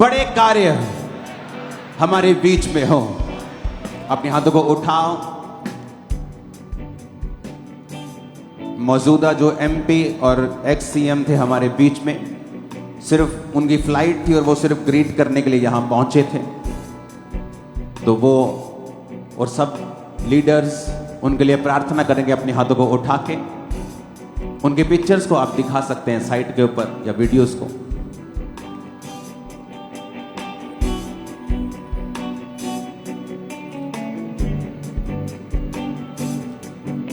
बड़े कार्य हमारे बीच में हो। अपने हाथों को उठाओ। मौजूदा जो एमपी और एक्स सीएम थे हमारे बीच में, सिर्फ उनकी फ्लाइट थी और वो सिर्फ ग्रीट करने के लिए यहां पहुंचे थे। तो वो और सब लीडर्स उनके लिए प्रार्थना करेंगे। अपने हाथों को उठा के उनके पिक्चर्स को आप दिखा सकते हैं साइट के ऊपर या वीडियोस को।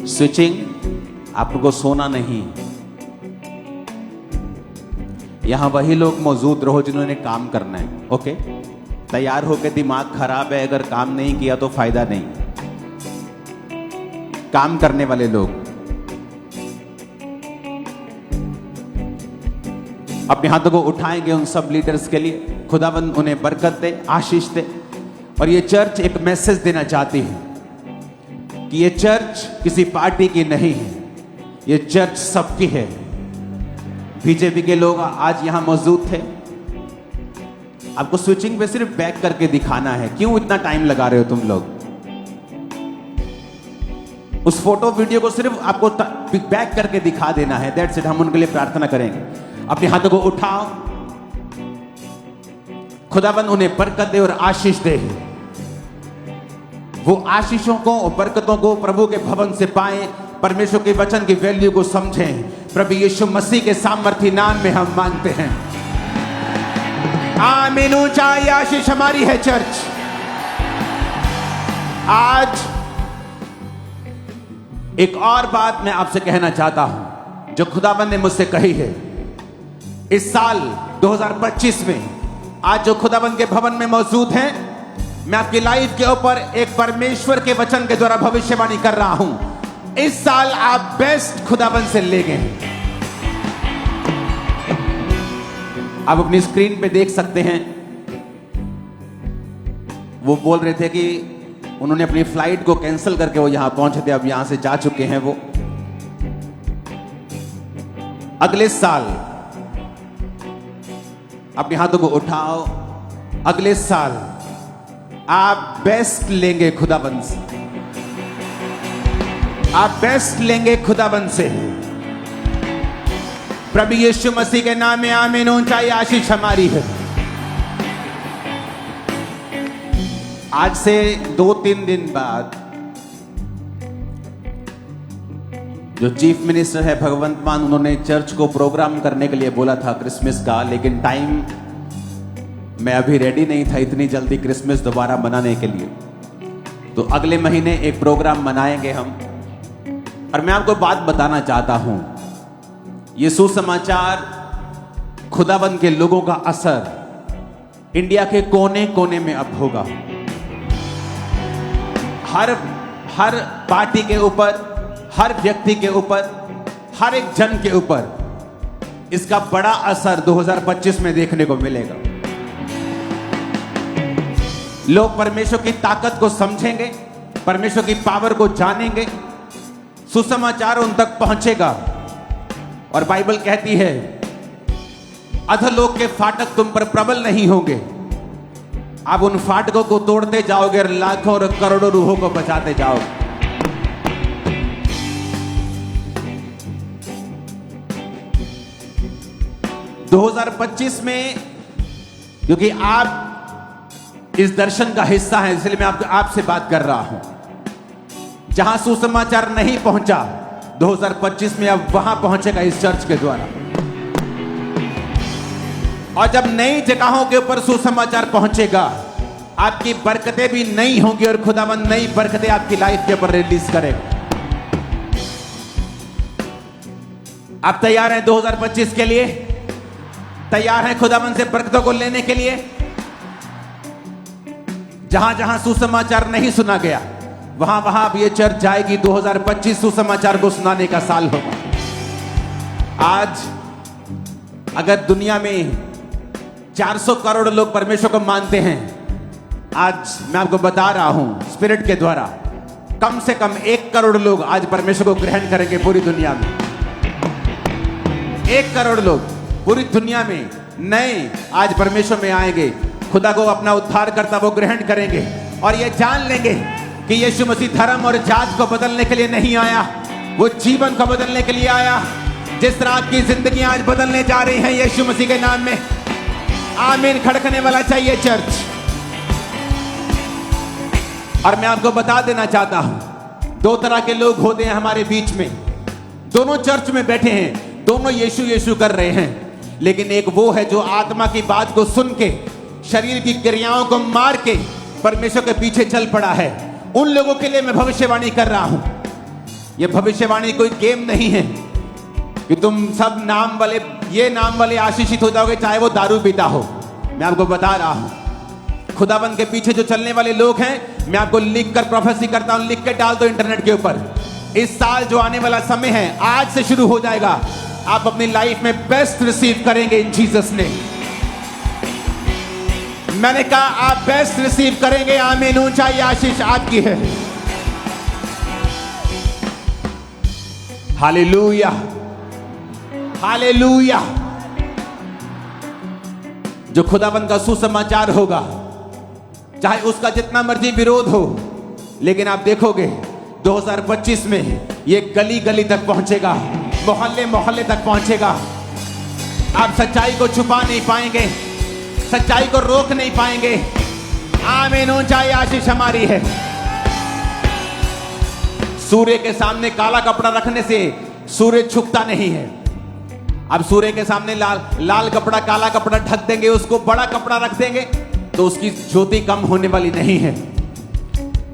स्विचिंग, आपको सोना नहीं। यहां वही लोग मौजूद रहो जिन्होंने काम करना है। ओके, तैयार होकर दिमाग खराब है, अगर काम नहीं किया तो फायदा नहीं। काम करने वाले लोग अपने हाथों को उठाएंगे उन सब लीडर्स के लिए। खुदावंद उन्हें बरकत दे, आशीष दे। और ये चर्च एक मैसेज देना चाहती है कि ये चर्च किसी पार्टी की नहीं है, ये चर्च सबकी है। बीजेपी के लोग आज यहां मौजूद थे। आपको स्विचिंग पे सिर्फ बैक करके दिखाना है। क्यों इतना टाइम लगा रहे हो तुम लोग? उस फोटो वीडियो को सिर्फ आपको बैक करके दिखा देना है। That's it. हम उनके लिए प्रार्थना करेंगे। अपने हाथों को उठाओ। खुदावंद उन्हें बरकत दे और आशीष दे। वो आशीषों को और बरकतों को प्रभु के भवन से पाएं, परमेश्वर के वचन की वैल्यू को समझें। प्रभु यीशु मसीह के सामर्थी नाम में हम मांगते हैं, आमीन। ऊंचाई आशीष हमारी है चर्च। आज एक और बात मैं आपसे कहना चाहता हूं जो खुदाबंद ने मुझसे कही है। इस साल 2025 में आज जो खुदाबंद के भवन में मौजूद हैं, मैं आपकी लाइफ के ऊपर एक परमेश्वर के वचन के द्वारा भविष्यवाणी कर रहा हूं। इस साल आप बेस्ट खुदाबंद से लेंगे। आप अपनी स्क्रीन पे देख सकते हैं, वो बोल रहे थे कि उन्होंने अपनी फ्लाइट को कैंसिल करके वो यहां पहुंचे थे, अब यहां से जा चुके हैं वो। अगले साल अपने हाथों को उठाओ। अगले साल आप बेस्ट लेंगे खुदाबंद से। आप बेस्ट लेंगे खुदाबंद से। प्रभु यीशु मसीह के नाम में आमीन। ऊंचाई आशीष हमारी है। आज से 2-3 दिन बाद जो चीफ मिनिस्टर है भगवंत मान, उन्होंने चर्च को प्रोग्राम करने के लिए बोला था क्रिसमस का, लेकिन टाइम मैं अभी रेडी नहीं था इतनी जल्दी क्रिसमस दोबारा मनाने के लिए। तो अगले महीने एक प्रोग्राम मनाएंगे हम। और मैं आपको बात बताना चाहता हूं, ये सुसमाचार खुदाबंद के लोगों का असर इंडिया के कोने कोने में अब होगा। हर पार्टी के ऊपर, हर व्यक्ति के ऊपर, हर एक जन के ऊपर इसका बड़ा असर 2025 में देखने को मिलेगा। लोग परमेश्वर की ताकत को समझेंगे, परमेश्वर की पावर को जानेंगे, सुसमाचार उन तक पहुंचेगा। और बाइबल कहती है, अधोलोक के फाटक तुम पर प्रबल नहीं होंगे। आप उन फाटकों को तोड़ते जाओगे और लाखों और करोड़ों रूहों को बचाते जाओगे। – 2025 में, क्योंकि आप इस दर्शन का हिस्सा है, इसलिए मैं आपसे बात कर रहा हूं। जहां सुसमाचार नहीं पहुंचा, 2025 में अब वहां पहुंचेगा इस चर्च के द्वारा। और जब नई जगहों के ऊपर सुसमाचार पहुंचेगा, आपकी बरकतें भी नई होंगी और खुदावंद नई बरकतें आपकी लाइफ के ऊपर रिलीज करेगा। आप तैयार हैं 2025 के लिए? तैयार हैं खुदावंद से बरकतों को लेने के लिए? जहां जहां सुसमाचार नहीं सुना गया, वहां वहां अब ये चर्च जाएगी। 2025 सुसमाचार को सुनाने का साल होगा। आज अगर दुनिया में 400 करोड़ लोग परमेश्वर को मानते हैं, आज मैं आपको बता रहा हूं स्पिरिट के द्वारा, कम से कम 1 करोड़ लोग आज परमेश्वर को ग्रहण करेंगे पूरी दुनिया में। 1 करोड़ लोग पूरी दुनिया में नहीं, आज परमेश्वर में आएंगे, खुदा को अपना उद्धार करता वो ग्रहण करेंगे और ये जान लेंगे कि यीशु मसीह धर्म और जात को बदलने के लिए नहीं आया, वो जीवन को बदलने के लिए आया। जिस तरह आपकी जिंदगी आज बदलने जा रही है यीशु मसीह के नाम में, आमीन खड़कने वाला चाहिए चर्च। और मैं आपको बता देना चाहता हूं, दो तरह के लोग होते हैं हमारे बीच में, दोनों चर्च में बैठे हैं, दोनों यीशु यीशु कर रहे हैं, लेकिन एक वो है जो आत्मा की बात को सुन के शरीर की क्रियाओं को मार के परमेश्वर के पीछे चल पड़ा है। उन लोगों के लिए मैं भविष्यवाणी कर रहा हूं। यह भविष्यवाणी कोई गेम नहीं है कि तुम सब नाम वाले आशीषित हो जाओगे चाहे वो दारू पीता हो। मैं आपको बता रहा हूं, खुदाबंद के पीछे जो चलने वाले लोग हैं, मैं आपको लिख कर प्रोफेसी करता हूं, लिख के डाल दो इंटरनेट के ऊपर। इस साल जो आने वाला समय है आज से शुरू हो जाएगा, आप अपनी लाइफ में बेस्ट रिसीव करेंगे इन जीसस ने। मैंने कहा आप बेस्ट रिसीव करेंगे, आमीन। ऊंचाई आशीष आपकी है। Hallelujah, hallelujah. जो खुदाबंद का सुसमाचार होगा, चाहे उसका जितना मर्जी विरोध हो, लेकिन आप देखोगे 2025 में ये गली गली तक पहुंचेगा, मोहल्ले मोहल्ले तक पहुंचेगा। आप सच्चाई को छुपा नहीं पाएंगे, सच्चाई को रोक नहीं पाएंगे। आमीन। ऊंचाई आशीष हमारी है। सूर्य के सामने काला कपड़ा रखने से सूर्य छुपता नहीं है। अब सूर्य के सामने लाल कपड़ा, काला कपड़ा ढक देंगे, उसको बड़ा कपड़ा रख देंगे तो उसकी ज्योति कम होने वाली नहीं है।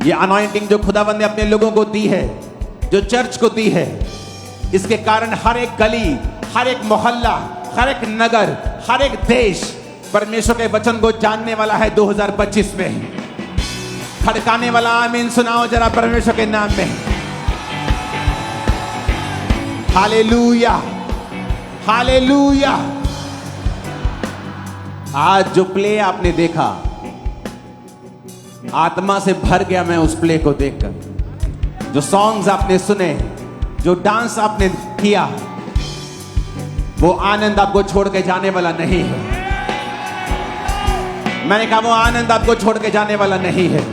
ये अनॉइंटिंग जो खुदावंद ने अपने लोगों को दी है, जो चर्च को दी है, इसके कारण हर एक गली, हर एक मोहल्ला, हर एक नगर, हर एक देश परमेश्वर के वचन को जानने वाला है 2025 में। खड़काने वाला आमीन सुनाओ जरा परमेश्वर के नाम में। Hallelujah, hallelujah. आज जो प्ले आपने देखा, आत्मा से भर गया मैं उस प्ले को देखकर। जो सॉन्ग्स आपने सुने, जो डांस आपने किया, वो आनंद आपको छोड़ के जाने वाला नहीं है। मैंने कहा वो आनंद आपको छोड़ के जाने वाला नहीं है।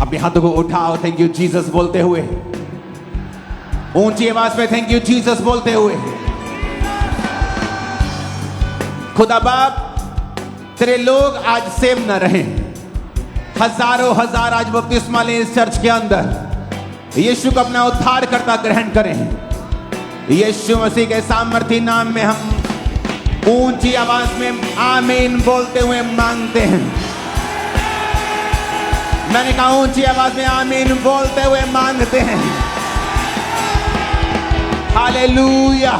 अपने हाथों को उठाओ, थैंक यू जीसस बोलते हुए, ऊंची आवाज में थैंक यू जीसस बोलते हुए। खुदा बाप, तेरे लोग आज सेम न रहे, हजारों हजार आज बपतिस्मा लें इस चर्च के अंदर। यीशु को अपना उद्धार करता ग्रहण करें। यीशु मसीह के सामर्थी नाम में हम ऊंची आवाज में आमीन बोलते हुए मांगते हैं। मैंने कहा ऊंची आवाज में आमीन बोलते हुए मांगते हैं। Hallelujah,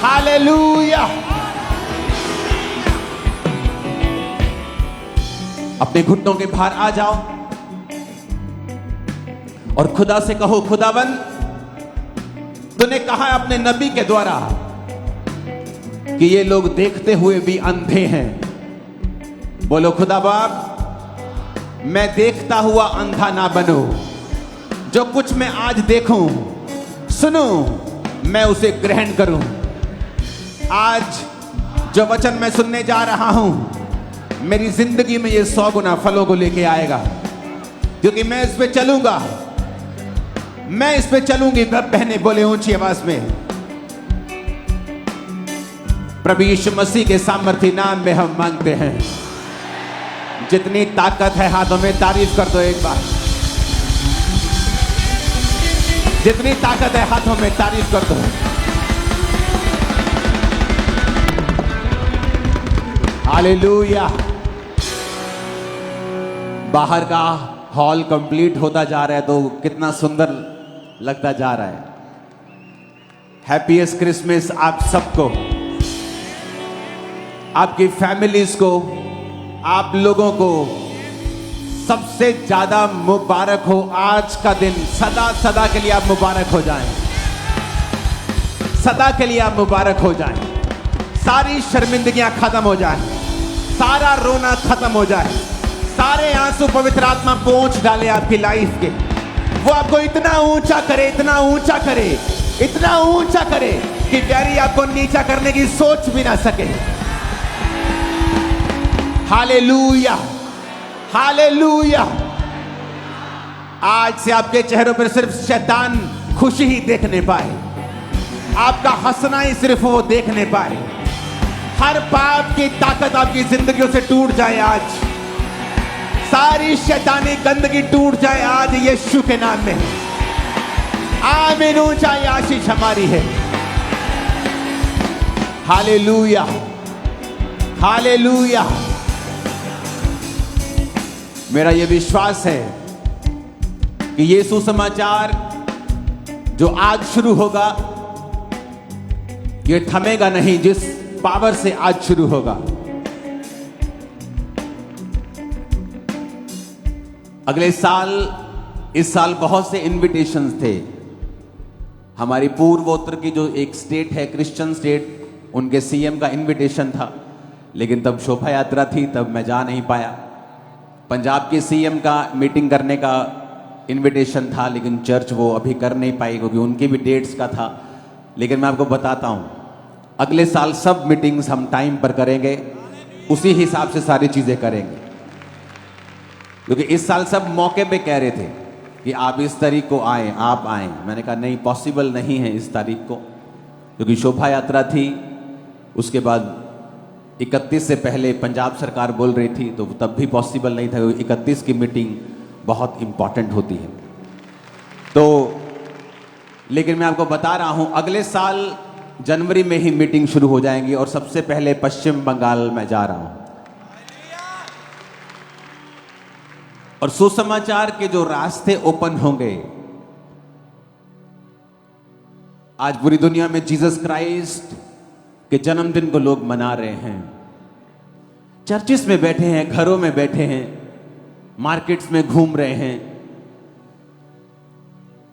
hallelujah. अपने घुटनों के बाहर आ जाओ और खुदा से कहो, खुदावन तूने कहा अपने नबी के द्वारा कि ये लोग देखते हुए भी अंधे हैं। बोलो खुदा बाप, मैं देखता हुआ अंधा ना बनूं। जो कुछ मैं आज देखूं, सुनूं, मैं उसे ग्रहण करूं। आज जो वचन मैं सुनने जा रहा हूं, मेरी जिंदगी में ये 100 गुना फलों को लेके आएगा, क्योंकि मैं इस पे चलूंगा, मैं इस पे चलूंगी। बहने बोले ऊंची आवाज में, प्रभु यीशु मसीह के सामर्थी नाम में हम मांगते हैं। जितनी ताकत है हाथों में तारीफ कर दो एक बार। जितनी ताकत है हाथों में तारीफ कर दो। हालेलुया। बाहर का हॉल कंप्लीट होता जा रहा है तो कितना सुंदर लगता जा रहा है। हैप्पीएस्ट क्रिसमस आप सबको, आपकी फैमिलीज को, आप लोगों को सबसे ज्यादा मुबारक हो। आज का दिन सदा सदा के लिए आप मुबारक हो जाएं, सदा के लिए आप मुबारक हो जाएं। सारी शर्मिंदगियां खत्म हो जाएं, सारा रोना खत्म हो जाए, सारे आंसू पवित्र आत्मा पोंछ डाले आपकी लाइफ के। वो आपको इतना ऊंचा करे, इतना ऊंचा करे, इतना ऊंचा करे कि प्यारी आपको नीचा करने की सोच भी ना सके। Hallelujah, hallelujah. आज से आपके चेहरों पर सिर्फ शैतान खुशी ही देखने पाए, आपका हंसना ही सिर्फ वो देखने पाए। हर पाप की ताकत आपकी जिंदगियों से टूट जाए आज, सारी शैतानी गंदगी टूट जाए आज यीशु के नाम में। आमीन। ऊंचाई आशीष हमारी है। Hallelujah, hallelujah. मेरा यह विश्वास है कि ये सुसमाचार जो आज शुरू होगा ये थमेगा नहीं, जिस पावर से आज शुरू होगा। अगले साल, इस साल बहुत से इनविटेशंस थे। हमारी पूर्वोत्तर की जो एक स्टेट है, क्रिश्चियन स्टेट, उनके सीएम का इनविटेशन था, लेकिन तब शोभा यात्रा थी, तब मैं जा नहीं पाया। पंजाब के सीएम का मीटिंग करने का इनविटेशन था, लेकिन चर्च वो अभी कर नहीं पाई क्योंकि उनकी भी डेट्स का था। लेकिन मैं आपको बताता हूं, अगले साल सब मीटिंग्स हम टाइम पर करेंगे, उसी हिसाब से सारी चीजें करेंगे। क्योंकि इस साल सब मौके पे कह रहे थे कि आप इस तारीख को आए, आप आए। मैंने कहा नहीं, पॉसिबल नहीं है इस तारीख को, क्योंकि शोभा यात्रा थी। उसके बाद 31 से पहले पंजाब सरकार बोल रही थी, तो तब भी पॉसिबल नहीं था। 31 की मीटिंग बहुत इंपॉर्टेंट होती है। तो लेकिन मैं आपको बता रहा हूं, अगले साल जनवरी में ही मीटिंग शुरू हो जाएंगी और सबसे पहले पश्चिम बंगाल में जा रहा हूं। और सुसमाचार के जो रास्ते ओपन होंगे, आज पूरी दुनिया में जीसस क्राइस्ट के जन्मदिन को लोग मना रहे हैं। चर्चिस में बैठे हैं, घरों में बैठे हैं, मार्केट्स में घूम रहे हैं।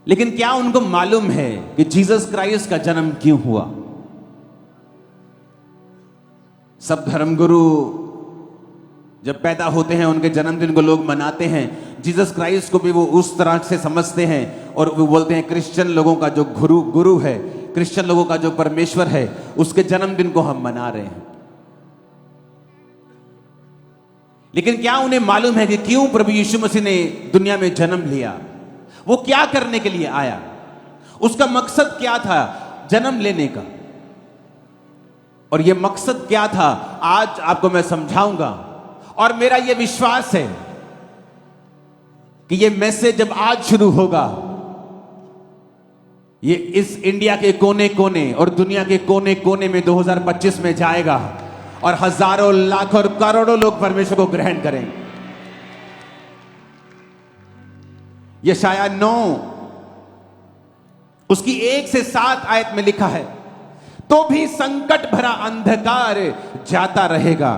लेकिन क्या उनको मालूम है कि जीसस क्राइस्ट का जन्म क्यों हुआ? सब धर्मगुरु जब पैदा होते हैं, उनके जन्मदिन को लोग मनाते हैं। जीसस क्राइस्ट को भी वो उस तरह से समझते हैं और वो बोलते हैं क्रिश्चियन लोगों का जो गुरु है, क्रिश्चियन लोगों का जो परमेश्वर है, उसके जन्मदिन को हम मना रहे हैं। लेकिन क्या उन्हें मालूम है कि क्यों प्रभु यीशु मसीह ने दुनिया में जन्म लिया? वो क्या करने के लिए आया? उसका मकसद क्या था जन्म लेने का? और यह मकसद क्या था, आज आपको मैं समझाऊंगा। और मेरा यह विश्वास है कि यह मैसेज जब आज शुरू होगा, ये इस इंडिया के कोने कोने और दुनिया के कोने कोने में 2025 में जाएगा और हजारों, लाखों और करोड़ों लोग परमेश्वर को ग्रहण करेंगे। यशाया 9 उसकी 1 से 7 आयत में लिखा है, तो भी संकट भरा अंधकार जाता रहेगा।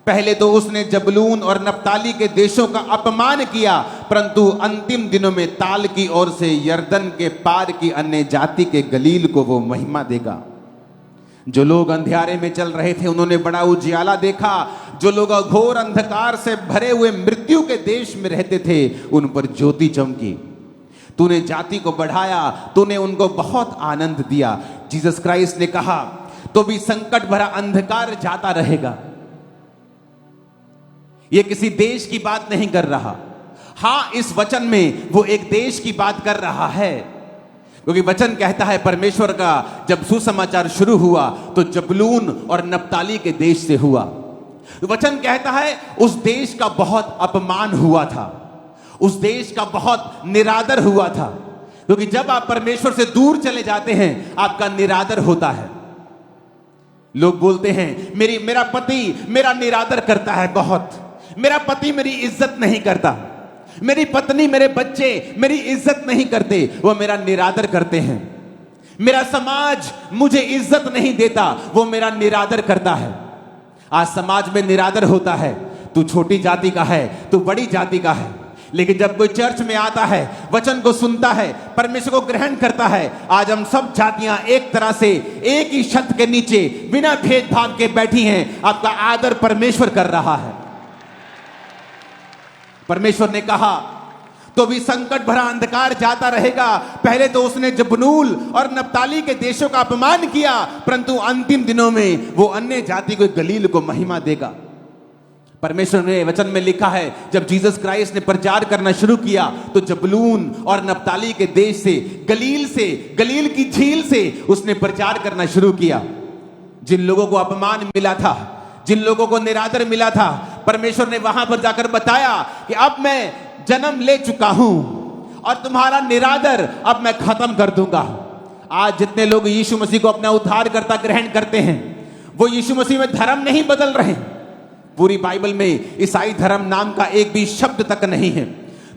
पहले तो उसने जबलून और नप्ताली के देशों का अपमान किया, परंतु अंतिम दिनों में ताल की ओर से यर्दन के पार की अन्य जाति के गलील को वो महिमा देगा। जो लोग अंधियारे में चल रहे थे, उन्होंने बड़ा उजियाला देखा। जो लोग घोर अंधकार से भरे हुए मृत्यु के देश में रहते थे, उन पर ज्योति चमकी। तूने जाति को बढ़ाया, तूने उनको बहुत आनंद दिया। जीसस क्राइस्ट ने कहा, तो भी संकट भरा अंधकार जाता रहेगा। यह किसी देश की बात नहीं कर रहा। हां, इस वचन में वो एक देश की बात कर रहा है, क्योंकि वचन कहता है परमेश्वर का जब सुसमाचार शुरू हुआ तो जबलून और नप्ताली के देश से हुआ। वचन कहता है उस देश का बहुत अपमान हुआ था, उस देश का बहुत निरादर हुआ था, क्योंकि जब आप परमेश्वर से दूर चले जाते हैं आपका निरादर होता है। लोग बोलते हैं मेरा पति मेरा निरादर करता है बहुत, मेरा पति मेरी इज्जत नहीं करता, मेरी पत्नी मेरे बच्चे मेरी इज्जत नहीं करते, वो मेरा निरादर करते हैं। मेरा समाज मुझे इज्जत नहीं देता, वो मेरा निरादर करता है। आज समाज में निरादर होता है, तू छोटी जाति का है, तू बड़ी जाति का है। लेकिन जब कोई चर्च में आता है, वचन को सुनता है, परमेश्वर को ग्रहण करता है, आज हम सब जातियां एक तरह से एक ही छत के नीचे बिना भेदभाव के बैठी हैं। आपका आदर परमेश्वर कर रहा है। परमेश्वर ने कहा, तो भी संकट भरा अंधकार जाता रहेगा। पहले तो उसने जबूलून और नप्ताली के देशों का अपमान किया, परंतु अंतिम दिनों में वो अन्य जाति को, गलील को महिमा देगा। परमेश्वर ने वचन में लिखा है, जब जीसस क्राइस्ट ने प्रचार करना शुरू किया तो जबूलून और नप्ताली के देश से, गलील की झील से उसने प्रचार करना शुरू किया। जिन लोगों को अपमान मिला था, जिन लोगों को निरादर मिला था, परमेश्वर ने वहां पर जाकर बताया कि अब मैं जन्म ले चुका हूं और तुम्हारा निरादर अब मैं खत्म कर दूंगा। आज जितने लोग यीशु मसीह को अपना उद्धारकर्ता ग्रहण करते हैं, वो यीशु मसीह में धर्म नहीं बदल रहे। पूरी बाइबल में ईसाई धर्म नाम का एक भी शब्द तक नहीं है।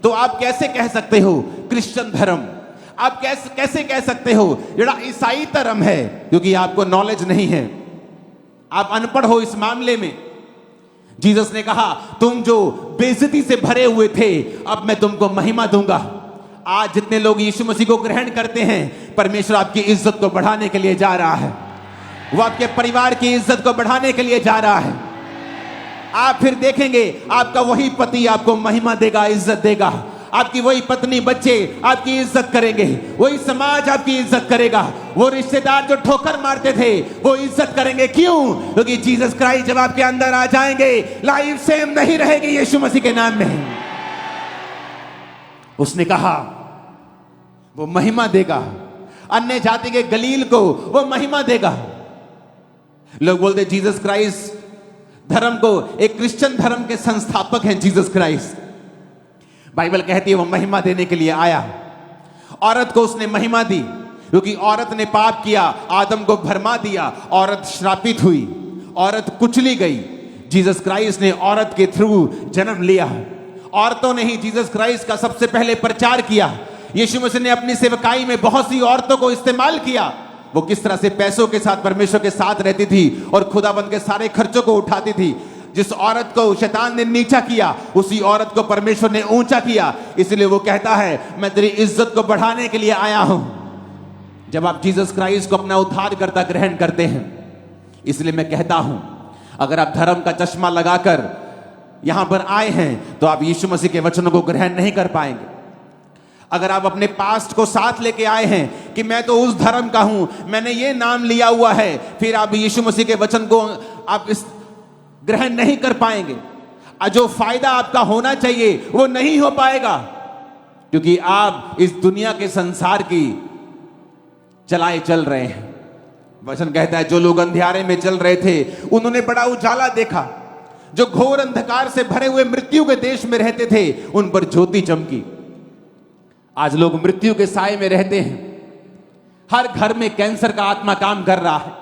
तो आप कैसे कह सकते हो क्रिश्चियन धर्म? आप कैसे कह सकते हो जड़ा ईसाई धर्म है? क्योंकि आपको नॉलेज नहीं है, आप अनपढ़ हो इस मामले में। जीसस ने कहा, तुम जो बेइज्जती से भरे हुए थे, अब मैं तुमको महिमा दूंगा। आज जितने लोग यीशु मसीह को ग्रहण करते हैं, परमेश्वर आपकी इज्जत को बढ़ाने के लिए जा रहा है। वो आपके परिवार की इज्जत को बढ़ाने के लिए जा रहा है। आप फिर देखेंगे, आपका वही पति आपको महिमा देगा, इज्जत देगा। आपकी वही पत्नी, बच्चे आपकी इज्जत करेंगे, वही समाज आपकी इज्जत करेगा। वो रिश्तेदार जो ठोकर मारते थे, वो इज्जत करेंगे। क्यों? क्योंकि जीसस क्राइस्ट जब आपके अंदर आ जाएंगे, लाइफ सेम नहीं रहेगी यीशु मसीह के नाम में। उसने कहा वो महिमा देगा, अन्य जाति के गलील को वो महिमा देगा। लोग बोलते जीसस क्राइस्ट धर्म को, एक क्रिश्चियन धर्म के संस्थापक हैं जीसस क्राइस्ट। बाइबल कहती है वो महिमा देने के लिए आया। औरत को उसने महिमा दी, क्योंकि औरत ने पाप किया, आदम को भरमा दिया, औरत श्रापित हुई, औरत कुचली गई। जीसस क्राइस्ट ने औरत के थ्रू जन्म लिया। औरतों ने ही जीसस क्राइस्ट का सबसे पहले प्रचार किया। यीशु मसीह ने अपनी सेवकाई में बहुत सी औरतों को इस्तेमाल किया। वो किस तरह से पैसों के साथ परमेश्वर के साथ रहती थी और खुदाबंद के सारे खर्चों को उठाती थी। जिस औरत को शैतान ने नीचा किया, उसी औरत को परमेश्वर ने ऊंचा किया। इसलिए वो कहता है, मैं तेरी इज्जत को बढ़ाने के लिए आया हूं। जब आप जीसस क्राइस्ट को अपना उद्धारकर्ता ग्रहण करते हैं, इसलिए मैं कहता हूं, अगर आप धर्म का चश्मा लगाकर यहां पर आए हैं तो आप यीशु मसीह के वचनों को ग्रहण नहीं कर पाएंगे। अगर आप अपने पास्ट को साथ लेके आए हैं कि मैं तो उस धर्म का हूं, मैंने ये नाम लिया हुआ है, फिर आप यीशु मसीह के वचन को आप इस ग्रहण नहीं कर पाएंगे। जो फायदा आपका होना चाहिए वो नहीं हो पाएगा, क्योंकि आप इस दुनिया के संसार की चलाए चल रहे हैं। वचन कहता है, जो लोग अंधियारे में चल रहे थे उन्होंने बड़ा उजाला देखा। जो घोर अंधकार से भरे हुए मृत्यु के देश में रहते थे, उन पर ज्योति चमकी। आज लोग मृत्यु के साए में रहते हैं। हर घर में कैंसर का आत्मा काम कर रहा है,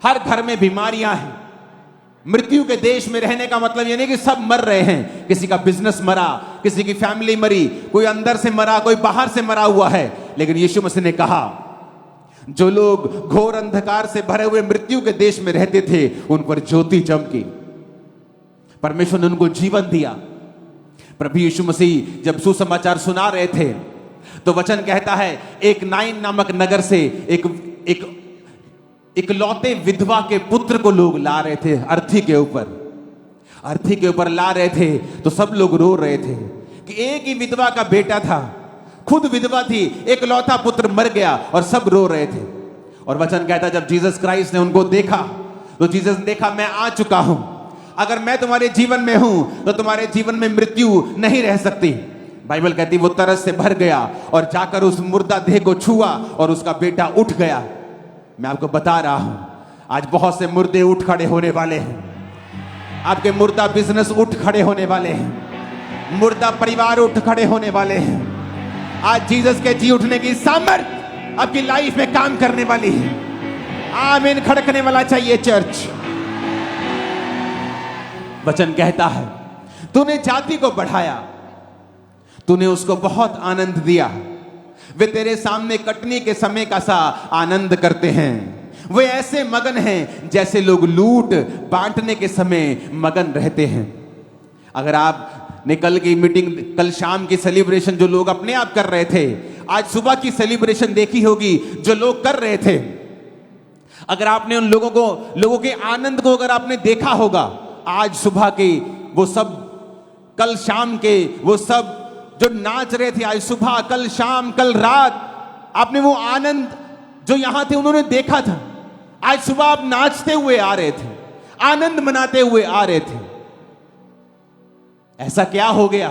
हर घर में बीमारियां हैं। मृत्यु के देश में रहने का मतलब ये नहीं कि सब मर रहे हैं। किसी का बिजनेस मरा, किसी की फैमिली मरी, कोई अंदर से मरा, कोई बाहर से मरा हुआ है। लेकिन यीशु मसीह ने कहा, जो लोग घोर अंधकार से भरे हुए मृत्यु के देश में रहते थे, उन पर ज्योति चमकी। परमेश्वर ने उनको जीवन दिया। प्रभु यीशु मसीह जब सुसमाचार सुना रहे थे, तो वचन कहता है, एक नाइन नामक नगर से एक लौते विधवा के पुत्र को लोग ला रहे थे। अर्थी के ऊपर ला रहे थे, तो सब लोग रो रहे थे कि एक ही विधवा का बेटा था, खुद विधवा थी, एक लौता पुत्र मर गया, और सब रो रहे थे। और वचन कहता, जब जीसस क्राइस्ट ने उनको देखा, तो जीसस ने देखा, मैं आ चुका हूं। अगर मैं तुम्हारे जीवन में हूं तो तुम्हारे जीवन में मृत्यु नहीं रह सकती। बाइबल कहती वो तरस से भर गया और जाकर उस मुर्दा देह को छुआ और उसका बेटा उठ गया। मैं आपको बता रहा हूं, आज बहुत से मुर्दे उठ खड़े होने वाले हैं। आपके मुर्दा बिजनेस उठ खड़े होने वाले हैं, मुर्दा परिवार उठ खड़े होने वाले हैं। आज जीसस के जी उठने की सामर्थ आपकी लाइफ में काम करने वाली है। आमीन खड़कने वाला चाहिए चर्च। वचन कहता है, तूने जाति को बढ़ाया, तूने उसको बहुत आनंद दिया। वे तेरे सामने कटनी के समय का सा आनंद करते हैं। वे ऐसे मगन हैं जैसे लोग लूट बांटने के समय मगन रहते हैं। अगर आपने कल की मीटिंग, कल शाम की सेलिब्रेशन जो लोग अपने आप कर रहे थे, आज सुबह की सेलिब्रेशन देखी होगी जो लोग कर रहे थे। अगर आपने उन लोगों के आनंद को अगर आपने देखा होगा, आज सुबह के वो सब, कल शाम के वो सब जो नाच रहे थे आज सुबह, कल शाम, कल रात, आपने वो आनंद जो यहां थे उन्होंने देखा था। आज सुबह आप नाचते हुए आ रहे थे, आनंद मनाते हुए आ रहे थे। ऐसा क्या हो गया?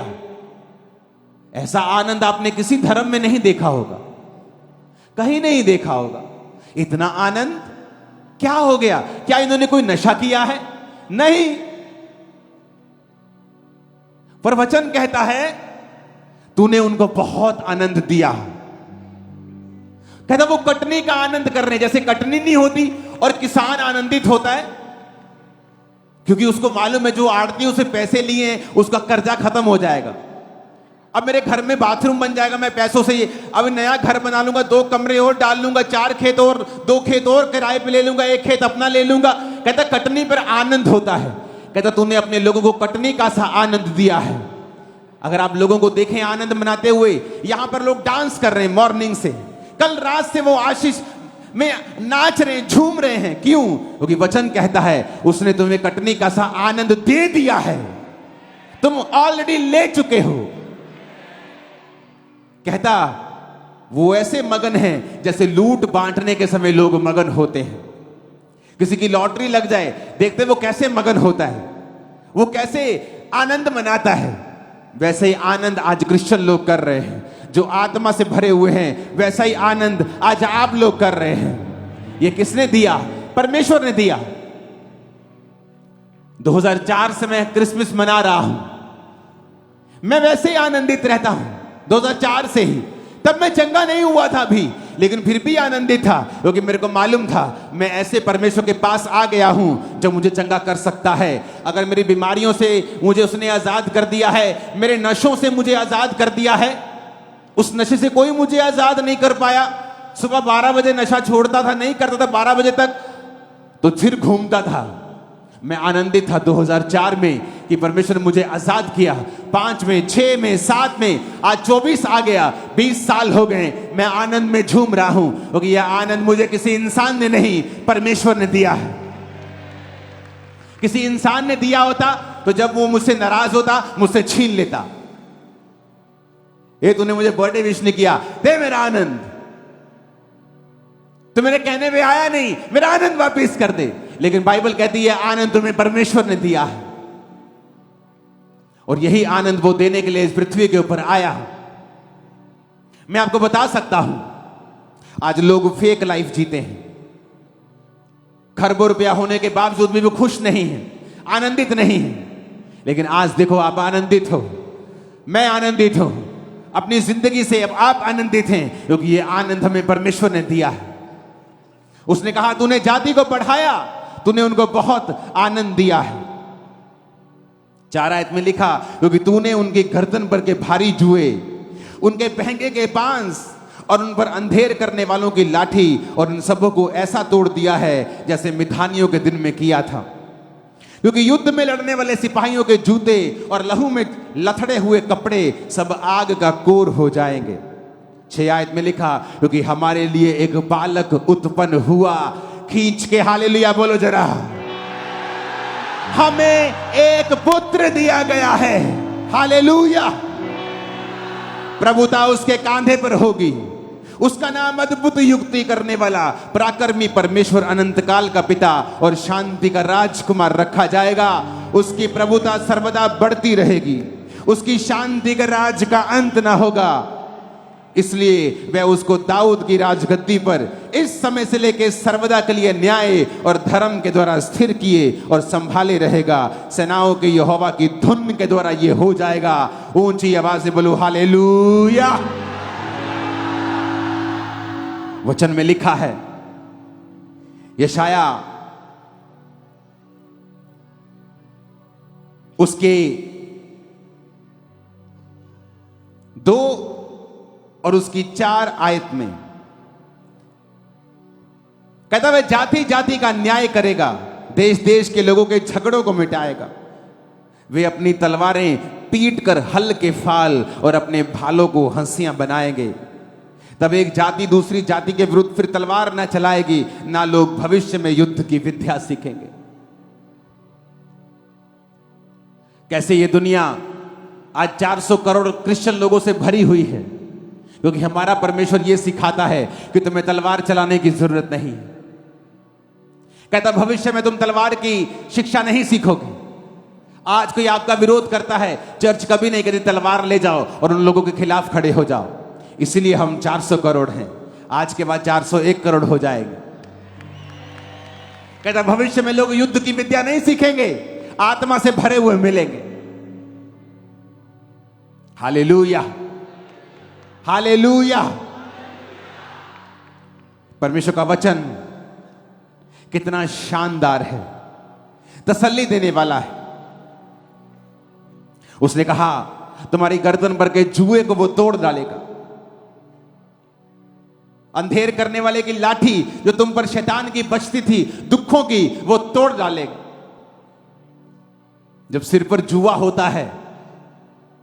ऐसा आनंद आपने किसी धर्म में नहीं देखा होगा, कहीं नहीं देखा होगा। इतना आनंद क्या हो गया? क्या इन्होंने कोई नशा किया है? नहीं। पर वचन कहता है तूने उनको बहुत आनंद दिया। कहता वो कटनी का आनंद कर रहे हैं, जैसे कटनी नहीं होती और किसान आनंदित होता है क्योंकि उसको मालूम है जो आड़तियों से पैसे लिए हैं उसका कर्जा खत्म हो जाएगा। अब मेरे घर में बाथरूम बन जाएगा, मैं पैसों से अब नया घर बना लूंगा, 2 कमरे और डाल लूंगा, 4 खेत और 2 खेत और किराए पे ले लूंगा, 1 खेत अपना ले लूंगा। कहता कटनी पर आनंद होता है। कहता तूने अपने लोगों को कटनी का सा आनंद दिया है। अगर आप लोगों को देखें आनंद मनाते हुए, यहां पर लोग डांस कर रहे हैं मॉर्निंग से, कल रात से वो आशीष में नाच रहे हैं, झूम रहे हैं। क्यों? क्योंकि वचन कहता है उसने तुम्हें कटनी का सा आनंद दे दिया है, तुम ऑलरेडी ले चुके हो। कहता वो ऐसे मगन हैं जैसे लूट बांटने के समय लोग मगन होते हैं। किसी की लॉटरी लग जाए, देखते वो कैसे मगन होता है, वो कैसे आनंद मनाता है। वैसे ही आनंद आज क्रिश्चियन लोग कर रहे हैं, जो आत्मा से भरे हुए हैं। वैसा ही आनंद आज आप लोग कर रहे हैं। ये किसने दिया? परमेश्वर ने दिया। 2004 से मैं क्रिसमस मना रहा हूं, मैं वैसे ही आनंदित रहता हूं 2004 से ही। तब मैं चंगा नहीं हुआ था अभी, लेकिन फिर भी आनंदित था क्योंकि मेरे को मालूम था मैं ऐसे परमेश्वर के पास आ गया हूं जो मुझे चंगा कर सकता है। अगर मेरी बीमारियों से मुझे उसने आजाद कर दिया है, मेरे नशों से मुझे आजाद कर दिया है, उस नशे से कोई मुझे आजाद नहीं कर पाया। सुबह 12 बजे नशा छोड़ता था, नहीं करता था 12 बजे तक, तो फिर घूमता था। मैं आनंदित था 2004 में कि परमेश्वर ने मुझे आजाद किया। 5 में, 6 में, 7 में, आज 24 आ गया, 20 साल हो गए, मैं आनंद में झूम रहा हूं क्योंकि यह आनंद मुझे किसी इंसान ने नहीं, परमेश्वर ने दिया है। किसी इंसान ने दिया होता तो जब वो मुझसे नाराज होता मुझसे छीन लेता। ये तूने मुझे बर्थडे विश नहीं किया, दे मेरा आनंद, तो मेरे कहने पे आया नहीं, मेरा आनंद वापस कर दे। लेकिन बाइबल कहती है आनंद तुम्हें परमेश्वर ने दिया है, और यही आनंद वो देने के लिए इस पृथ्वी के ऊपर आया। मैं आपको बता सकता हूं आज लोग फेक लाइफ जीते हैं, खरबों रुपया होने के बावजूद भी वो खुश नहीं है, आनंदित नहीं है। लेकिन आज देखो आप आनंदित हो, मैं आनंदित हूं अपनी जिंदगी से। अब आप आनंदित हैं क्योंकि ये आनंद हमें परमेश्वर ने दिया है। उसने कहा तूने जाति को बढ़ाया, तूने उनको बहुत आनंद दिया है। 4 आयत में लिखा क्योंकि तूने उनकी गर्दन पर के भारी जुए, उनके पहंगे के पांस और उन पर अंधेर करने वालों की लाठी और इन सबों को ऐसा तोड़ दिया है जैसे मिधानियों के दिन में किया था। क्योंकि युद्ध में लड़ने वाले सिपाहियों के जूते और लहू में लथड़े हुए कपड़े सब आग का कोर हो जाएंगे। 6 आयत में लिखा क्योंकि हमारे लिए एक बालक उत्पन्न हुआ। खींच के हालेलुया बोलो जरा। हमें एक पुत्र दिया गया है, हालेलुया। प्रभुता उसके कांधे पर होगी, उसका नाम अद्भुत युक्ति करने वाला, पराक्रमी परमेश्वर, अनंत काल का पिता और शांति का राजकुमार रखा जाएगा। उसकी प्रभुता सर्वदा बढ़ती रहेगी, उसकी शांति का राज का अंत ना होगा। इसलिए वह उसको दाऊद की राजगद्दी पर इस समय से लेकर सर्वदा के लिए न्याय और धर्म के द्वारा स्थिर किए और संभाले रहेगा। सेनाओं के यहोवा की धुन के द्वारा ये हो जाएगा। ऊंची आवाज से बोलो हालेलुया। वचन में लिखा है, यशाया उसके 2 और उसकी 4 आयत में कहता वह जाति जाति का न्याय करेगा, देश देश के लोगों के झगड़ों को मिटाएगा। वे अपनी तलवारें पीट कर हल के फाल और अपने भालों को हंसियां बनाएंगे। तब एक जाति दूसरी जाति के विरुद्ध फिर तलवार ना चलाएगी, ना लोग भविष्य में युद्ध की विद्या सीखेंगे। कैसे ये दुनिया आज 400 करोड़ क्रिश्चियन लोगों से भरी हुई है, क्योंकि हमारा परमेश्वर यह सिखाता है कि तुम्हें तलवार चलाने की जरूरत नहीं। कहता भविष्य में तुम तलवार की शिक्षा नहीं सीखोगे। आज कोई आपका विरोध करता है, चर्च कभी नहीं कहती तलवार ले जाओ और उन लोगों के खिलाफ खड़े हो जाओ। इसीलिए हम 400 करोड़ हैं, आज के बाद 401 करोड़ हो जाएंगे। कहता भविष्य में लोग युद्ध की विद्या नहीं सीखेंगे, आत्मा से भरे हुए मिलेंगे। Hallelujah, hallelujah. परमेश्वर का वचन कितना शानदार है, तसल्ली देने वाला है। उसने कहा तुम्हारी गर्दन पर के जुए को वो तोड़ डालेगा। अंधेर करने वाले की लाठी जो तुम पर शैतान की बचती थी दुखों की, वो तोड़ डालेगा। जब सिर पर जुआ होता है,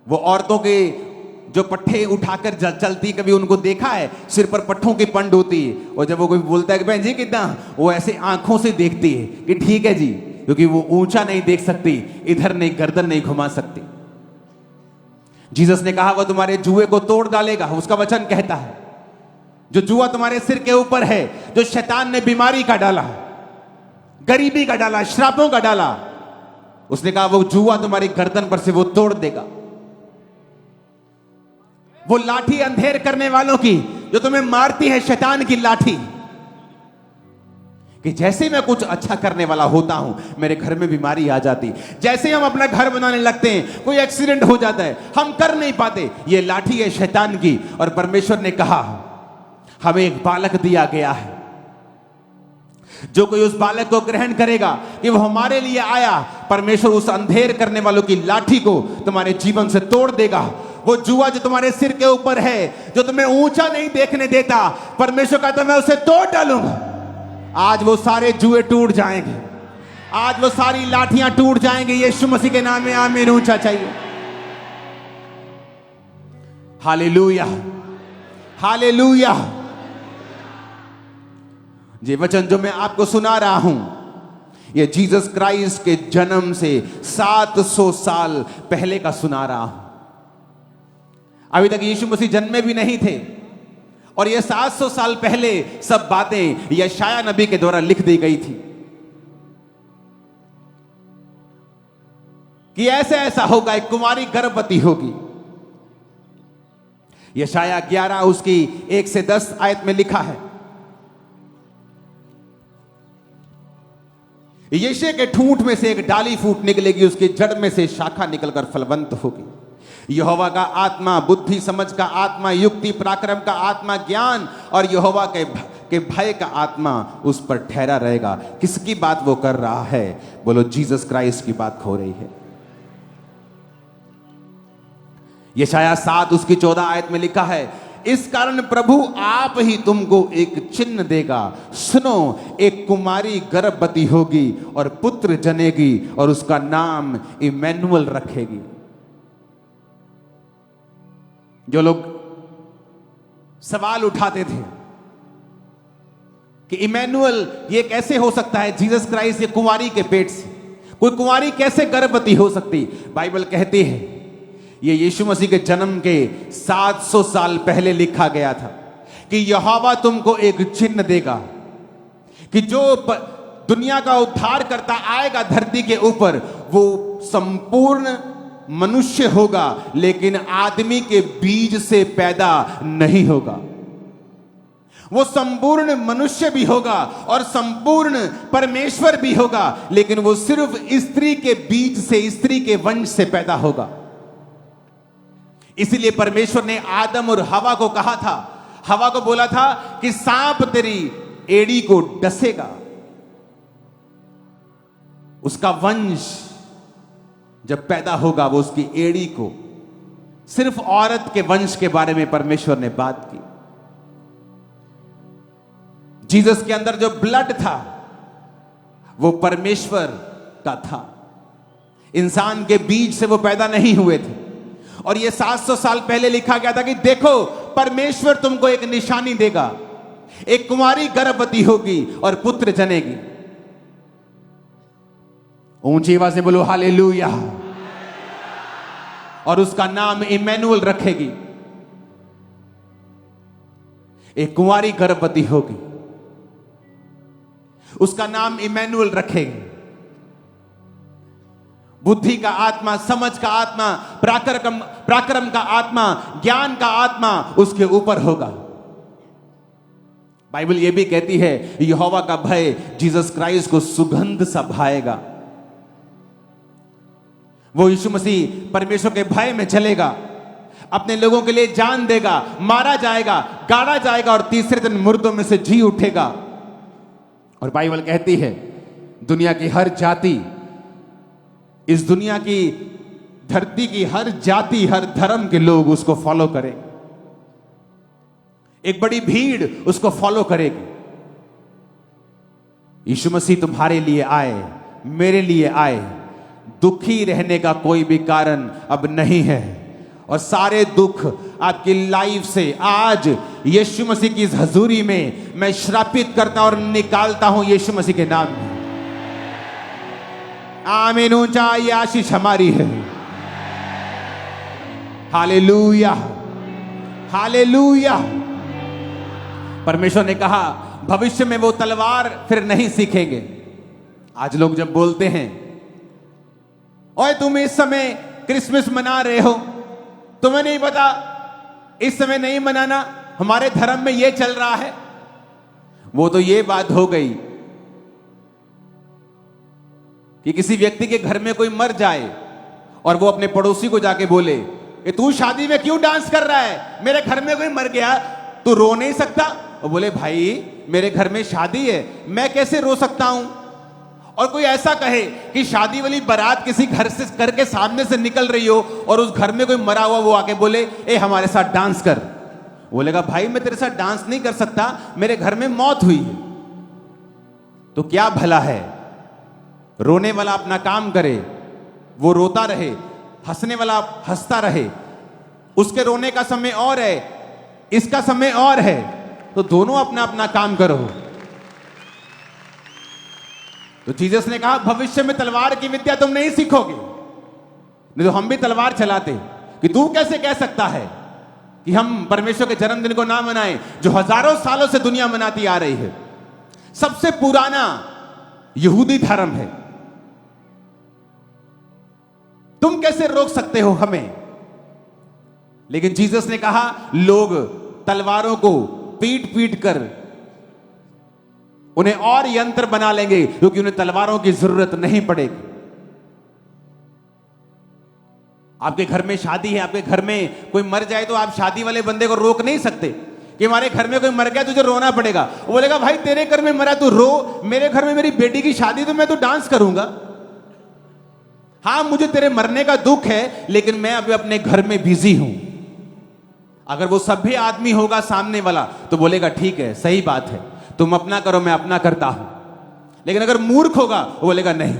वो औरतों के जो पट्टे उठाकर चलती, कभी उनको देखा है? सिर पर पट्टों की पंड होती है, और जब वो कोई बोलता है कि बहन जी कितना, वो ऐसे आंखों से देखती है कि ठीक है जी, क्योंकि वो ऊंचा नहीं देख सकती, इधर नहीं, गर्दन नहीं घुमा सकती। जीसस ने कहा वो तुम्हारे जुए को तोड़ डालेगा। उसका वचन कहता है जो जुआ तुम्हारे सिर के ऊपर है, जो शैतान ने बीमारी का डाला, गरीबी का डाला, श्रापों का डाला, उसने कहा वो जुआ तुम्हारी गर्दन पर से वो तोड़ देगा। वो लाठी अंधेर करने वालों की जो तुम्हें मारती है, शैतान की लाठी, कि जैसे मैं कुछ अच्छा करने वाला होता हूं मेरे घर में बीमारी आ जाती। जैसे हम अपना घर बनाने लगते हैं, कोई एक्सीडेंट हो जाता है, हम कर नहीं पाते, ये लाठी है शैतान की। और परमेश्वर ने कहा हमें एक बालक दिया गया है, जो कोई उस बालक को ग्रहण करेगा कि वो हमारे लिए आया, परमेश्वर उस अंधेर करने वालों की लाठी को तुम्हारे जीवन से तोड़ देगा। वो जुआ जो तुम्हारे सिर के ऊपर है, जो तुम्हें ऊंचा नहीं देखने देता, परमेश्वर कहता मैं उसे तोड़ डालूंगा। आज वो सारे जुए टूट जाएंगे, आज वो सारी लाठियां टूट जाएंगी। यीशु मसीह के नाम में आमीन। ऊंचा चाहिए। Hallelujah, hallelujah. ये वचन जो मैं आपको सुना रहा हूं, ये जीसस क्राइस्ट के जन्म से 700 साल पहले का सुना रहा हूं। अभी तक यीशु मसीह जन्मे भी नहीं थे, और ये 700 साल पहले सब बातें यशाया नबी के द्वारा लिख दी गई थी कि ऐसे ऐसा होगा, एक कुमारी गर्भवती होगी। यशाया 11 उसकी 1 से 10 आयत में लिखा है, यीशे के ठूंठ में से एक डाली फूट निकलेगी, उसकी जड़ में से शाखा निकलकर फलवंत होगी। यहोवा का आत्मा बुद्धि समझ का आत्मा, युक्ति पराक्रम का आत्मा, ज्ञान और यहोवा के भय का आत्मा उस पर ठहरा रहेगा। किसकी बात वो कर रहा है? बोलो, जीसस क्राइस्ट की बात हो रही है। यशाया 7 उसकी 14 आयत में लिखा है, इस कारण प्रभु आप ही तुमको एक चिन्ह देगा, सुनो एक कुमारी गर्भवती होगी और पुत्र जनेगी और उसका नाम इमैनुअल रखेगी। जो लोग सवाल उठाते थे कि इमैनुअल ये कैसे हो सकता है, जीसस क्राइस्ट ये कुंवारी के पेट से, कोई कुंवारी कैसे गर्भवती हो सकती? बाइबल कहती है ये यीशु मसीह के जन्म के 700 साल पहले लिखा गया था कि यहोवा तुमको एक चिन्ह देगा कि जो दुनिया का उद्धार करता आएगा धरती के ऊपर, वो संपूर्ण मनुष्य होगा, लेकिन आदमी के बीज से पैदा नहीं होगा। वो संपूर्ण मनुष्य भी होगा और संपूर्ण परमेश्वर भी होगा, लेकिन वो सिर्फ स्त्री के बीज से, स्त्री के वंश से पैदा होगा। इसलिए परमेश्वर ने आदम और हवा को कहा था, हवा को बोला था कि सांप तेरी एड़ी को डसेगा। उसका वंश जब पैदा होगा वो उसकी एड़ी को, सिर्फ औरत के वंश के बारे में परमेश्वर ने बात की। जीसस के अंदर जो ब्लड था वो परमेश्वर का था, इंसान के बीज से वो पैदा नहीं हुए थे। और ये 700 साल पहले लिखा गया था कि देखो परमेश्वर तुमको एक निशानी देगा, एक कुमारी गर्भवती होगी और पुत्र जनेगी। ऊंची आवाज से बोलो हालेलुया। और उसका नाम इमैनुअल रखेगी। एक कुंवारी गर्भवती होगी, उसका नाम इमैनुअल रखेगी। बुद्धि का आत्मा, समझ का आत्मा, पराक्रम का आत्मा, ज्ञान का आत्मा उसके ऊपर होगा। बाइबल यह भी कहती है यहोवा का भय जीसस क्राइस्ट को सुगंध सा भाएगा। वो यीशु मसीह परमेश्वर के भय में चलेगा, अपने लोगों के लिए जान देगा, मारा जाएगा, गाड़ा जाएगा और तीसरे दिन मुर्दों में से जी उठेगा। और बाइबल कहती है दुनिया की हर जाति, इस दुनिया की धरती की हर जाति, हर धर्म के लोग उसको फॉलो करें। एक बड़ी भीड़ उसको फॉलो करेगी। यीशु मसीह तुम्हारे लिए आए, मेरे लिए आए। दुखी रहने का कोई भी कारण अब नहीं है और सारे दुख आपकी लाइफ से आज यीशु मसीह की इस हजूरी में मैं श्रापित करता और निकालता हूं यीशु मसीह के नाम में। आमीन। ऊंचा ये आशीष हमारी है। Hallelujah, hallelujah. परमेश्वर ने कहा भविष्य में वो तलवार फिर नहीं सीखेंगे। आज लोग जब बोलते हैं ओए तुम इस समय क्रिसमस मना रहे हो, तुम्हें नहीं पता इस समय नहीं मनाना, हमारे धर्म में ये चल रहा है। वो तो ये बात हो गई कि किसी व्यक्ति के घर में कोई मर जाए और वो अपने पड़ोसी को जाके बोले कि तू शादी में क्यों डांस कर रहा है, मेरे घर में कोई मर गया, तू रो नहीं सकता। वो बोले भाई मेरे घर में शादी है, मैं कैसे रो सकता हूं। और कोई ऐसा कहे कि शादी वाली बारात किसी घर से करके सामने से निकल रही हो और उस घर में कोई मरा हुआ, वो आके बोले ए हमारे साथ डांस कर। बोलेगा भाई मैं तेरे साथ डांस नहीं कर सकता, मेरे घर में मौत हुई है। तो क्या भला है, रोने वाला अपना काम करे, वो रोता रहे, हंसने वाला हंसता रहे। उसके रोने का समय और है, इसका समय और है, तो दोनों अपना अपना काम करो। तो जीसस ने कहा भविष्य में तलवार की विद्या तुम नहीं सीखोगे। नहीं तो हम भी तलवार चलाते कि तू कैसे कह सकता है कि हम परमेश्वर के जन्मदिन को ना मनाएं जो हजारों सालों से दुनिया मनाती आ रही है। सबसे पुराना यहूदी धर्म है, तुम कैसे रोक सकते हो हमें। लेकिन जीसस ने कहा लोग तलवारों को पीट पीट कर उन्हें और यंत्र बना लेंगे क्योंकि उन्हें तलवारों की जरूरत नहीं पड़ेगी। आपके घर में शादी है, आपके घर में कोई मर जाए तो आप शादी वाले बंदे को रोक नहीं सकते कि हमारे घर में कोई मर गया तुझे रोना पड़ेगा। वो बोलेगा भाई तेरे घर में मरा तू रो, मेरे घर में मेरी बेटी की शादी तो मैं तो डांस करूंगा। हां मुझे तेरे मरने का दुख है लेकिन मैं अभी अपने घर में बिजी हूं। अगर वो सभ्य आदमी होगा सामने वाला तो बोलेगा ठीक है सही बात है, तुम अपना करो मैं अपना करता हूं। लेकिन अगर मूर्ख होगा वो बोलेगा नहीं।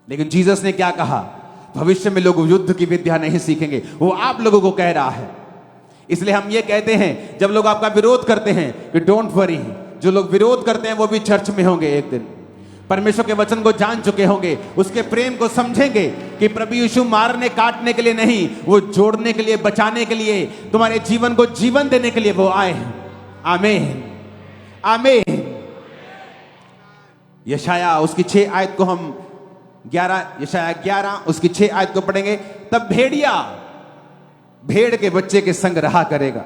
लेकिन जीसस ने क्या कहा, भविष्य में लोग युद्ध की विद्या नहीं सीखेंगे। वो आप लोगों को कह रहा है। इसलिए हम ये कहते हैं जब लोग आपका विरोध करते हैं कि डोंट वरी, जो लोग विरोध करते हैं वो भी चर्च में होंगे एक दिन, परमेश्वर के वचन को जान चुके होंगे, उसके प्रेम को समझेंगे कि प्रभु यीशु मारने काटने के लिए नहीं, वो जोड़ने के लिए, बचाने के लिए, तुम्हारे जीवन को जीवन देने के लिए वो आए हैं। आमीन, आमीन। यशाया उसकी 6 आयत को हम यशाया 11 उसकी 6 आयत को पढ़ेंगे। तब भेड़िया भेड़ के बच्चे के संग रहा करेगा,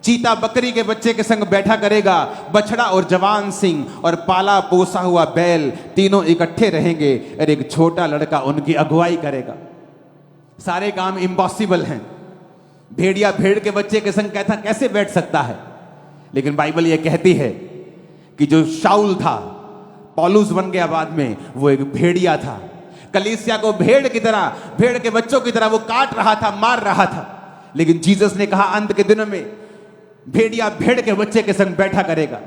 चीता बकरी के बच्चे के संग बैठा करेगा, बछड़ा और जवान सिंह और पाला पोसा हुआ बैल तीनों इकट्ठे रहेंगे और एक छोटा लड़का उनकी अगुवाई करेगा। सारे काम इम्पॉसिबल हैं। भेड़िया भेड़ के बच्चे के संग कहता कैसे बैठ सकता है। लेकिन बाइबल यह कहती है कि जो शाऊल था, पौलुस बन गया बाद में, वो एक भेड़िया था। कलीसिया को भेड़ की तरह, भेड़ के बच्चों की तरह वो काट रहा था, मार रहा था। लेकिन जीसस ने कहा अंत के दिनों में भेड़िया भेड़ के बच्चे के संग बैठा करेगा।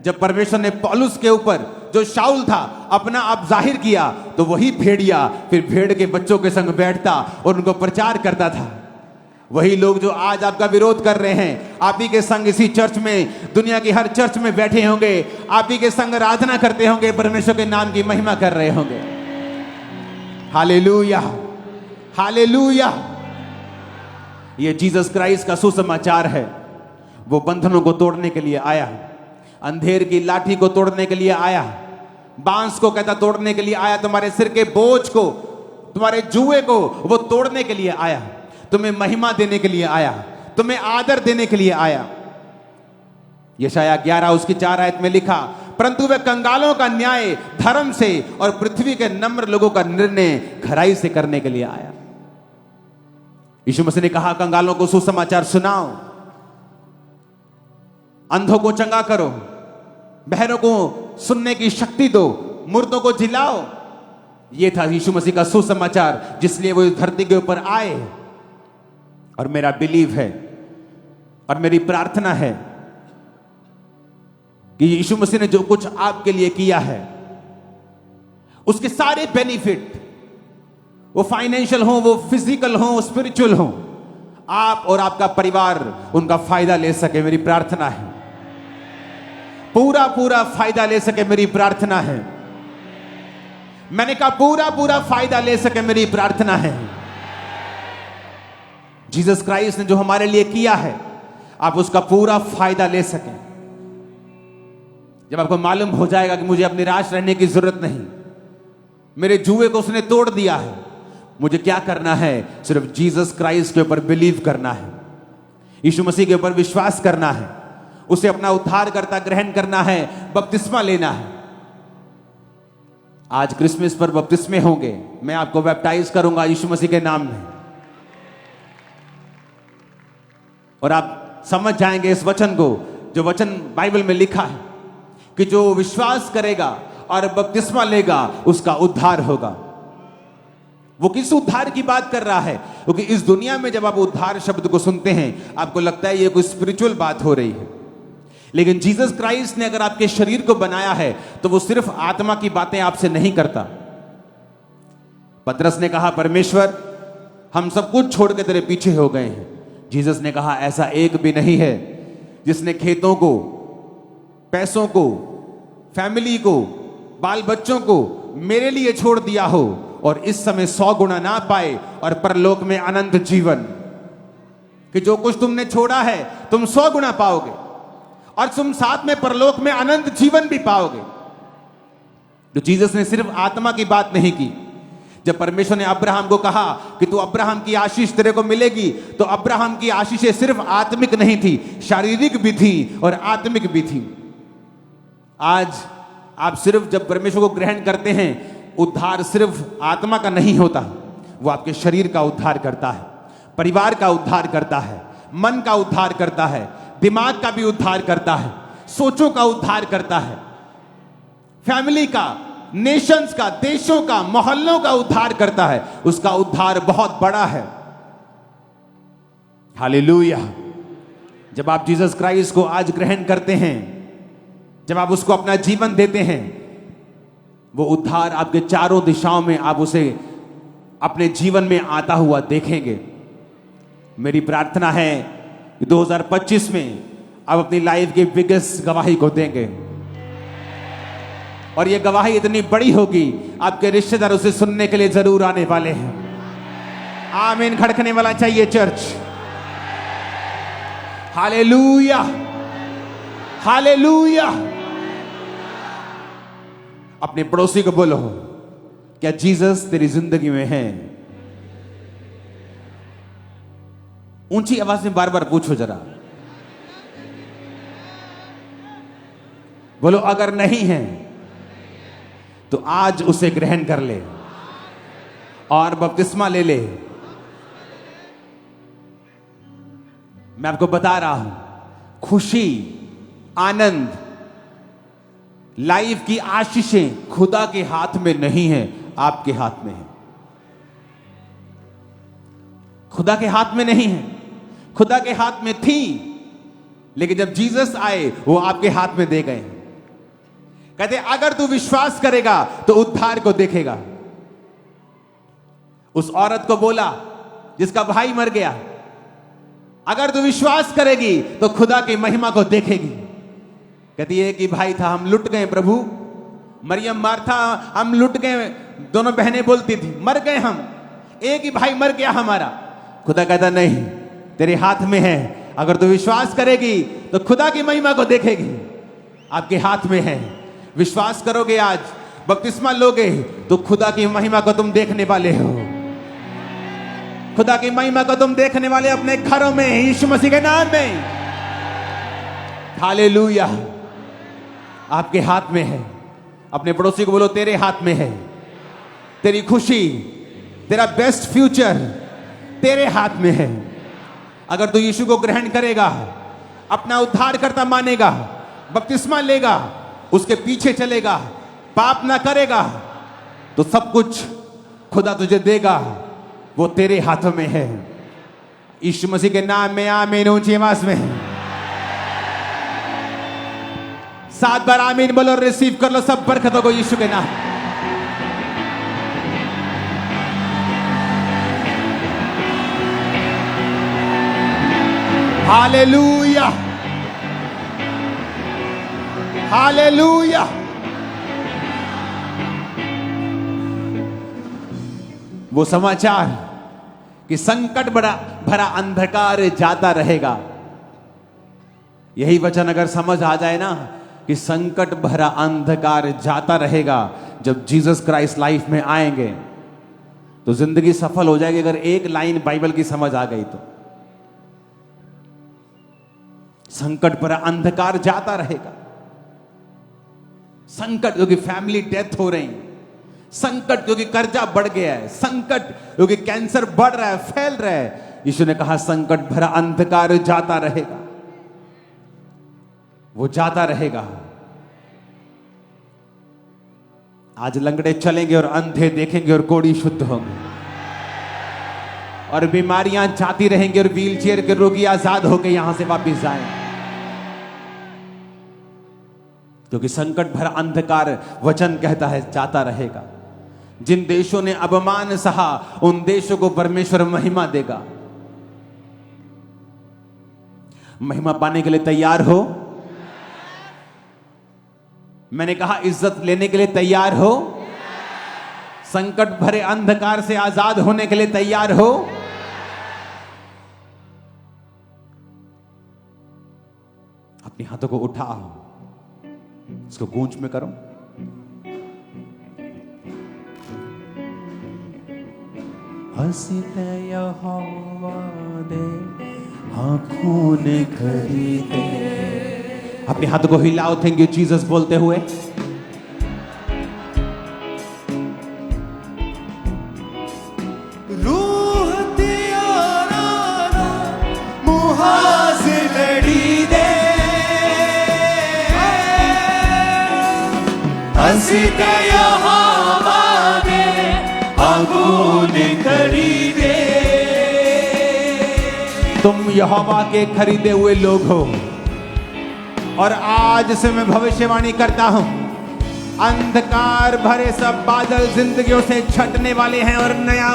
जब परमेश्वर ने पौलुस के ऊपर जो शाऊल था अपना आप जाहिर किया तो वही भेड़िया फिर भेड़ के बच्चों के संग बैठता और उनको प्रचार करता था। वही लोग जो आज आपका विरोध कर रहे हैं, आप ही के संग इसी चर्च में, दुनिया की हर चर्च में बैठे होंगे, आप ही के संग आराधना करते होंगे, परमेश्वर के नाम की महिमा कर रहे होंगे। Hallelujah, hallelujah. ये जीसस क्राइस्ट का सुसमाचार है। वो बंधनों को तोड़ने के लिए आया, अंधेर की लाठी को तोड़ने के लिए आया, बांस को कहता तोड़ने के लिए आया, तुम्हारे सिर के बोझ को, तुम्हारे जुए को वो तोड़ने के लिए आया, तुम्हें महिमा देने के लिए आया, तुम्हें आदर देने के लिए आया। यशायाह 11 उसकी 4 आयत में लिखा, परंतु वह कंगालों का न्याय धर्म से और पृथ्वी के नम्र लोगों का निर्णय खराई से करने के लिए आया। यीशु मसीह ने कहा, कंगालों को सुसमाचार सुनाओ, अंधों को चंगा करो, बहरों को सुनने की शक्ति दो, मुर्दों को जिलाओ। यह था यीशु मसीह का सुसमाचार, जिसलिए वो इस धरती के ऊपर आए। और मेरा बिलीव है और मेरी प्रार्थना है कि यीशु मसीह ने जो कुछ आपके लिए किया है, उसके सारे बेनिफिट, वो फाइनेंशियल हो, वो फिजिकल हो, वो स्पिरिचुअल हो, आप और आपका परिवार उनका फायदा ले सके। मेरी प्रार्थना है पूरा पूरा फायदा ले सके। मेरी प्रार्थना है, मैंने कहा पूरा पूरा फायदा ले सके। मेरी प्रार्थना है जीसस क्राइस्ट ने जो हमारे लिए किया है, आप उसका पूरा फायदा ले सकें। जब आपको मालूम हो जाएगा कि मुझे अब निराश रहने की जरूरत नहीं, मेरे जुए को उसने तोड़ दिया है, मुझे क्या करना है? सिर्फ जीसस क्राइस्ट के ऊपर बिलीव करना है, यीशु मसीह के ऊपर विश्वास करना है, उसे अपना उद्धारकर्ता ग्रहण करना है, बपतिस्मा लेना है। आज क्रिसमस पर बपतिस्मे होंगे, मैं आपको बैप्टाइज करूंगा यीशु मसीह के नाम में, और आप समझ जाएंगे इस वचन को, जो वचन बाइबल में लिखा है कि जो विश्वास करेगा और बपतिस्मा लेगा उसका उद्धार होगा। वो किस उद्धार की बात कर रहा है? क्योंकि इस दुनिया में जब आप उद्धार शब्द को सुनते हैं, आपको लगता है ये कोई स्पिरिचुअल बात हो रही है, लेकिन जीसस क्राइस्ट ने अगर आपके शरीर को बनाया है तो वो सिर्फ आत्मा की बातें आपसे नहीं करता। पतरस ने कहा, परमेश्वर हम सब कुछ छोड़ के तेरे पीछे हो गए हैं। जीसस ने कहा, ऐसा एक भी नहीं है जिसने खेतों को, पैसों को, फैमिली को, बाल बच्चों को मेरे लिए छोड़ दिया हो और इस समय 100 गुना ना पाए और परलोक में अनंत जीवन। कि जो कुछ तुमने छोड़ा है तुम 100 गुना पाओगे और तुम साथ में परलोक में अनंत जीवन भी पाओगे। तो जीसस ने सिर्फ आत्मा की बात नहीं की। जब परमेश्वर ने अब्राहम को कहा कि तू अब्राहम की आशीष तेरे को मिलेगी, तो अब्राहम की आशीषें सिर्फ आत्मिक नहीं थी, शारीरिक भी थी और आत्मिक भी थी। आज आप सिर्फ जब परमेश्वर को ग्रहण करते हैं, उद्धार सिर्फ आत्मा का नहीं होता, वो आपके शरीर का उद्धार करता है, परिवार का उद्धार करता है, मन का उद्धार करता है, दिमाग का भी उद्धार करता है, सोचों का उद्धार करता है, फैमिली का, नेशंस का, देशों का, मोहल्लों का उद्धार करता है। उसका उद्धार बहुत बड़ा है। हालेलुया। जब आप जीसस क्राइस्ट को आज ग्रहण करते हैं, जब आप उसको अपना जीवन देते हैं, वो उद्धार आपके चारों दिशाओं में आप उसे अपने जीवन में आता हुआ देखेंगे। मेरी प्रार्थना है कि 2025 में आप अपनी लाइफ की बिगेस्ट गवाही को देंगे, और ये गवाही इतनी बड़ी होगी, आपके रिश्तेदार उसे सुनने के लिए जरूर आने वाले हैं। आमीन खड़कने वाला चाहिए चर्च। Hallelujah, hallelujah. अपने पड़ोसी को बोलो, क्या जीसस तेरी जिंदगी में है? ऊंची आवाज में बार बार पूछो जरा, बोलो अगर नहीं है तो आज उसे ग्रहण कर ले और बपतिस्मा ले ले। मैं आपको बता रहा हूं, खुशी, आनंद, लाइफ की आशीषें खुदा के हाथ में नहीं है, आपके हाथ में है। खुदा के हाथ में नहीं है, खुदा के हाथ में थी, लेकिन जब जीसस आए वो आपके हाथ में दे गए। कहते अगर तू विश्वास करेगा तो उद्धार को देखेगा। उस औरत को बोला जिसका भाई मर गया, अगर तू विश्वास करेगी तो खुदा की महिमा को देखेगी। कहती है कि भाई था, हम लुट गए प्रभु। मरियम, मार्था, हम लुट गए, दोनों बहनें बोलती थी, मर गए हम। एक ही भाई मर गया हमारा। खुदा कहता नहीं, तेरे हाथ में है। अगर तू विश्वास करेगी तो खुदा की महिमा को देखेगी। आपके हाथ में है। विश्वास करोगे, आज बपतिस्मा लोगे तो खुदा की महिमा को तुम देखने वाले हो। खुदा की महिमा को तुम देखने वाले अपने घरों में, यीशु मसीह के नाम में। हालेलुया। आपके हाथ में है। अपने पड़ोसी को बोलो, तेरे हाथ में है। तेरी खुशी, तेरा बेस्ट फ्यूचर तेरे हाथ में है। अगर तू यीशु को ग्रहण करेगा, अपना उद्धारकर्ता मानेगा, बपतिस्मा लेगा, उसके पीछे चलेगा, पाप ना करेगा, तो सब कुछ खुदा तुझे देगा। वो तेरे हाथों में है। यीशु मसीह के नाम में आमीन। ऊंची आवाज में 7 बार आमीन बोलो, रिसीव कर लो सब बरकतों को यीशु के नाम। Hallelujah, hallelujah. वो समाचार कि संकट भरा अंधकार जाता रहेगा, यही वचन अगर समझ आ जाए ना कि संकट भरा अंधकार जाता रहेगा, जब जीसस क्राइस्ट लाइफ में आएंगे तो जिंदगी सफल हो जाएगी। अगर एक लाइन बाइबल की समझ आ गई तो संकट भरा अंधकार जाता रहेगा। संकट क्योंकि फैमिली डेथ हो रही, संकट क्योंकि कर्जा बढ़ गया है, संकट क्योंकि कैंसर बढ़ रहा है, फैल रहा है। यीशु ने कहा संकट भरा अंधकार जाता रहेगा, वो जाता रहेगा। आज लंगड़े चलेंगे और अंधे देखेंगे और कोढ़ी शुद्ध होंगे, और बीमारियां जाती रहेंगी और व्हीलचेयर के रोगी आजाद होकर यहां से वापस जाएं। क्योंकि संकट भरा अंधकार वचन कहता है जाता रहेगा। जिन देशों ने अपमान सहा उन देशों को परमेश्वर महिमा देगा। महिमा पाने के लिए तैयार हो? मैंने कहा इज्जत लेने के लिए तैयार हो? संकट भरे अंधकार से आजाद होने के लिए तैयार हो? अपने हाथों को उठाओ, इसको गूंज में करो। हसीते यहोवा दे आंखों ने खरीदे। अपने हाथों को हिलाओ थैंक यू जीसस बोलते हुए। रूह तियारा मुहाज लड़ी दे, हसीते यहोवा दे आंखों ने खरीदे। तुम यहोवा के खरीदे हुए लोग हो, और आज से मैं भविष्यवाणी करता हूं, अंधकार भरे सब बादल जिंदगियों से छटने वाले हैं और नया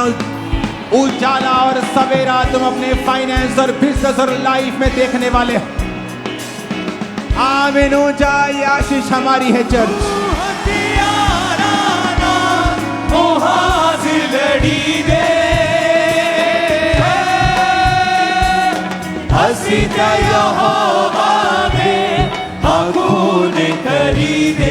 उजाला और सवेरा तुम अपने फाइनेंस और बिजनेस और लाइफ में देखने वाले हो। आमीन। ऊंचा ये आशीष हमारी है चर्च। लड़ी दे हसीते यहोवा दे आंखों ने खरीदे।